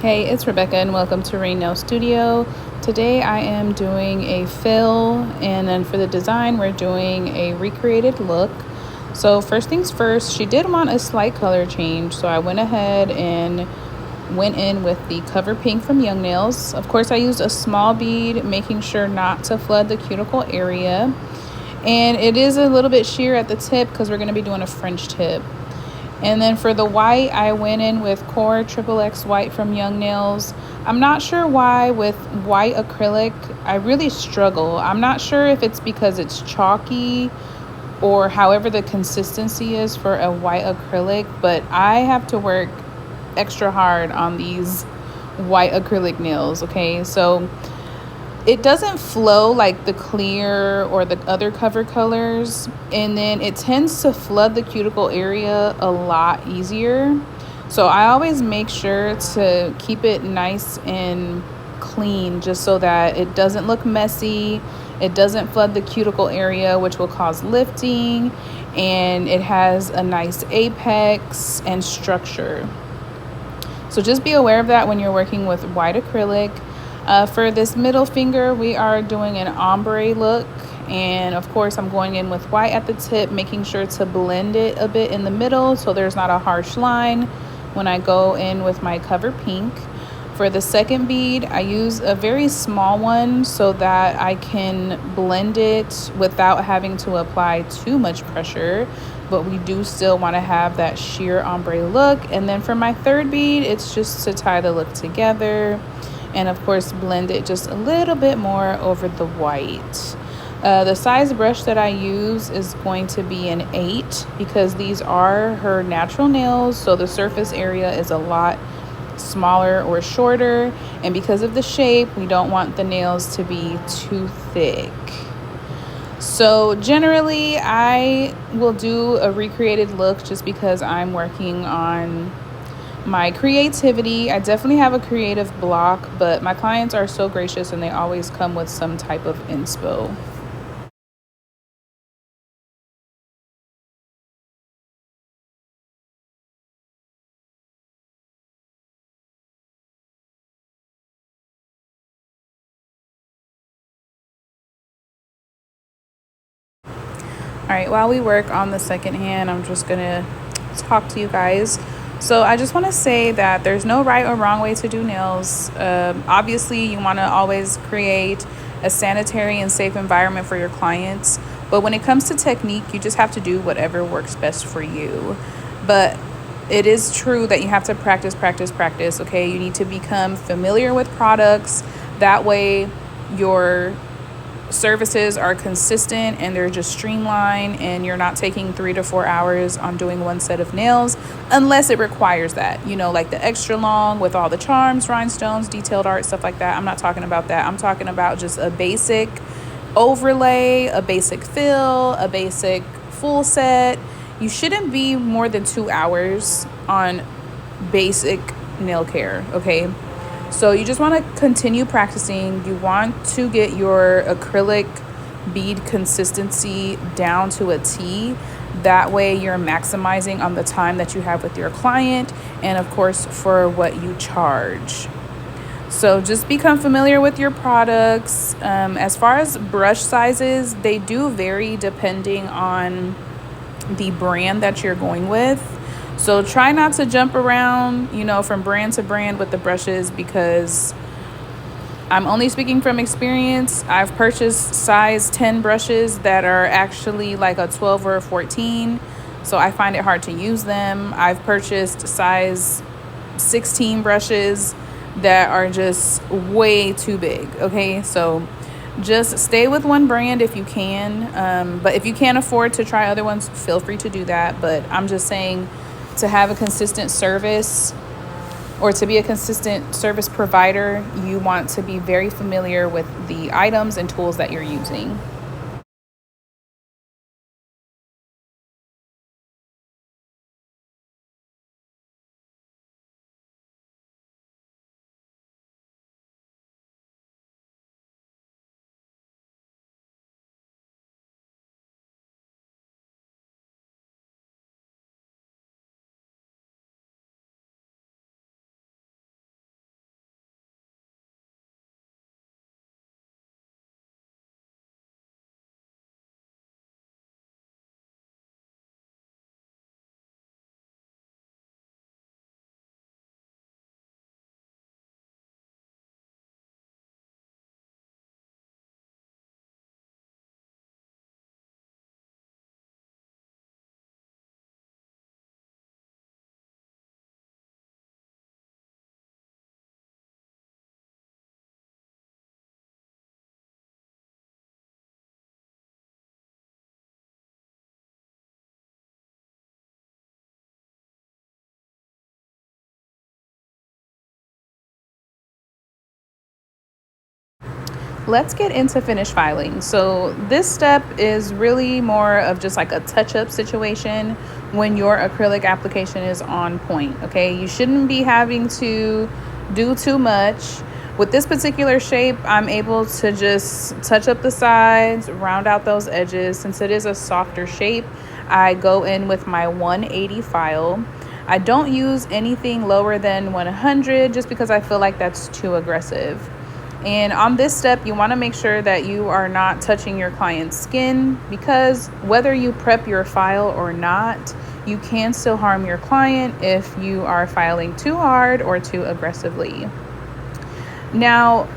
Hey, it's Rebecca and welcome to Rain Nail Studio. Today I am doing a fill, and then for the design we're doing a recreated look. So first things first, she did want a slight color change, so I went ahead and went in with the Cover Pink from Young Nails. Of course I used a small bead, making sure not to flood the cuticle area. And it is a little bit sheer at the tip because we're going to be doing a French tip. And then for the white, I went in with Core Triple X White from Young Nails. I'm not sure why with white acrylic, I really struggle. I'm not sure if it's because it's chalky or however the consistency is for a white acrylic, but I have to work extra hard on these white acrylic nails, okay? So it doesn't flow like the clear or the other cover colors, and then it tends to flood the cuticle area a lot easier. So I always make sure to keep it nice and clean just so that it doesn't look messy, it doesn't flood the cuticle area, which will cause lifting, and it has a nice apex and structure. So just be aware of that when you're working with white acrylic. For this middle finger, we are doing an ombre look. And of course, I'm going in with white at the tip, making sure to blend it a bit in the middle so there's not a harsh line when I go in with my Cover Pink. For the second bead, I use a very small one so that I can blend it without having to apply too much pressure, but we do still want to have that sheer ombre look. And then for my third bead, it's just to tie the look together and of course blend it just a little bit more over the white. The size brush that I use is going to be an 8 because these are her natural nails, so the surface area is a lot smaller or shorter, and because of the shape we don't want the nails to be too thick. So generally I will do a recreated look just because I'm working on my creativity. I definitely have a creative block, but my clients are so gracious and they always come with some type of inspo. All right, while we work on the second hand, I'm just gonna talk to you guys. So I just want to say that there's no right or wrong way to do nails. Obviously, you want to always create a sanitary and safe environment for your clients. But when it comes to technique, you just have to do whatever works best for you. But it is true that you have to practice, practice, practice. Okay, you need to become familiar with products. That way, your services are consistent and they're just streamlined, and you're not taking 3 to 4 hours on doing one set of nails unless it requires that, like the extra long with all the charms, rhinestones, detailed art, stuff like that. I'm not talking about that. I'm talking about just a basic overlay, a basic fill, a basic full set. You shouldn't be more than 2 hours on basic nail care, okay? So you just want to continue practicing. You want to get your acrylic bead consistency down to a T. That way you're maximizing on the time that you have with your client and of course for what you charge. So just become familiar with your products. As far as brush sizes, they do vary depending on the brand that you're going with. So try not to jump around, from brand to brand with the brushes, because I'm only speaking from experience. I've purchased size 10 brushes that are actually like a 12 or a 14. So I find it hard to use them. I've purchased size 16 brushes that are just way too big. Okay, so just stay with one brand if you can. But if you can't afford to try other ones, feel free to do that. But I'm just saying, to have a consistent service or to be a consistent service provider, you want to be very familiar with the items and tools that you're using. Let's get into finish filing. So this step is really more of just like a touch-up situation when your acrylic application is on point, okay? You shouldn't be having to do too much. With this particular shape, I'm able to just touch up the sides, round out those edges. Since it is a softer shape, I go in with my 180 file. I don't use anything lower than 100 just because I feel like that's too aggressive. And on this step, you want to make sure that you are not touching your client's skin, because whether you prep your file or not, you can still harm your client if you are filing too hard or too aggressively. Now,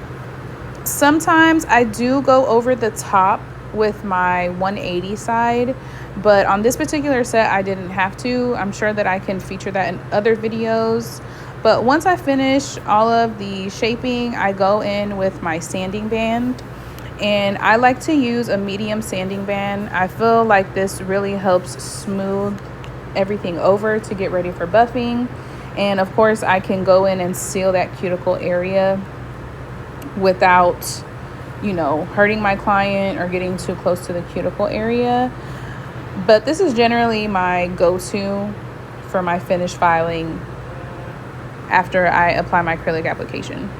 sometimes I do go over the top with my 180 side, but on this particular set, I didn't have to. I'm sure that I can feature that in other videos. But once I finish all of the shaping, I go in with my sanding band. And I like to use a medium sanding band. I feel like this really helps smooth everything over to get ready for buffing. And of course, I can go in and seal that cuticle area without, hurting my client or getting too close to the cuticle area. But this is generally my go-to for my finish filing after I apply my acrylic application.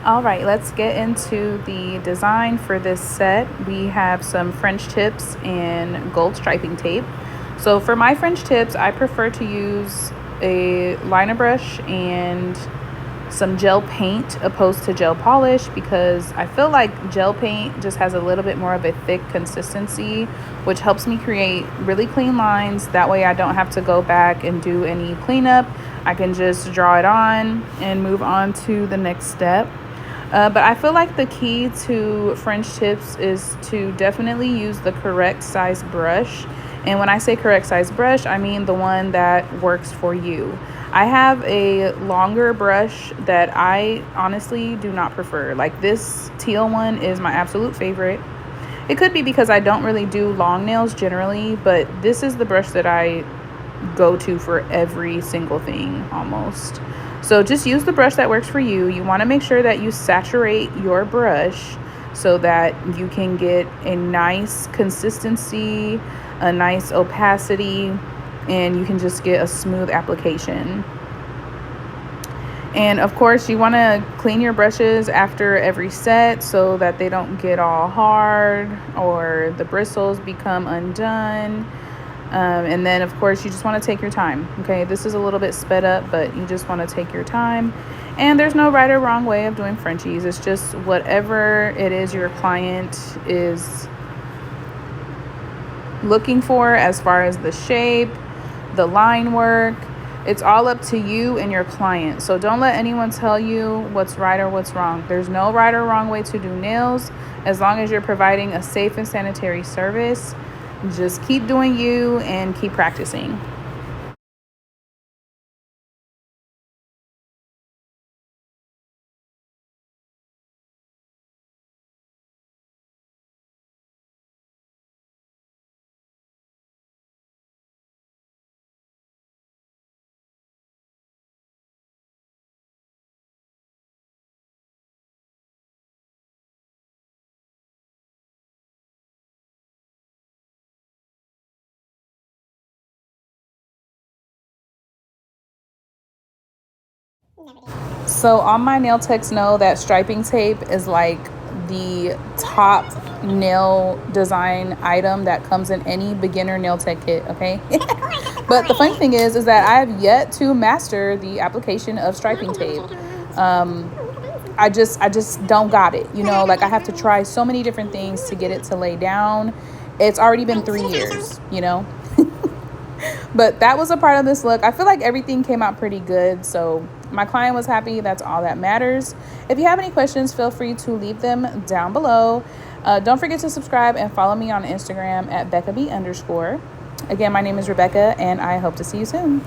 All right, let's get into the design for this set. We have some French tips and gold striping tape. So for my French tips, I prefer to use a liner brush and some gel paint opposed to gel polish, because I feel like gel paint just has a little bit more of a thick consistency, which helps me create really clean lines. That way I don't have to go back and do any cleanup. I can just draw it on and move on to the next step. But I feel like the key to French tips is to definitely use the correct size brush And when I say correct size brush, I mean the one that works for you. I have a longer brush that I honestly do not prefer. Like this teal one is my absolute favorite. It could be because I don't really do long nails generally, but this is the brush that I go to for every single thing almost. So just use the brush that works for you. You want to make sure that you saturate your brush so that you can get a nice consistency, a nice opacity, and you can just get a smooth application. And of course, you want to clean your brushes after every set so that they don't get all hard or the bristles become undone. And then, of course, you just want to take your time. Okay, this is a little bit sped up, but you just want to take your time. And there's no right or wrong way of doing Frenchies. It's just whatever it is your client is looking for as far as the shape, the line work. It's all up to you and your client. So don't let anyone tell you what's right or what's wrong. There's no right or wrong way to do nails as long as you're providing a safe and sanitary service. Just keep doing you and keep practicing. So all my nail techs know that striping tape is like the top nail design item that comes in any beginner nail tech kit, okay? But the funny thing is that I have yet to master the application of striping tape. I just don't got it, you know, like I have to try so many different things to get it to lay down. It's already been 3 years, you know. But that was a part of this look. I feel like everything came out pretty good, so my client was happy. That's all that matters. If you have any questions, feel free to leave them down below. Don't forget to subscribe and follow me on Instagram at BeccaB_. Again, my name is Rebecca, and I hope to see you soon.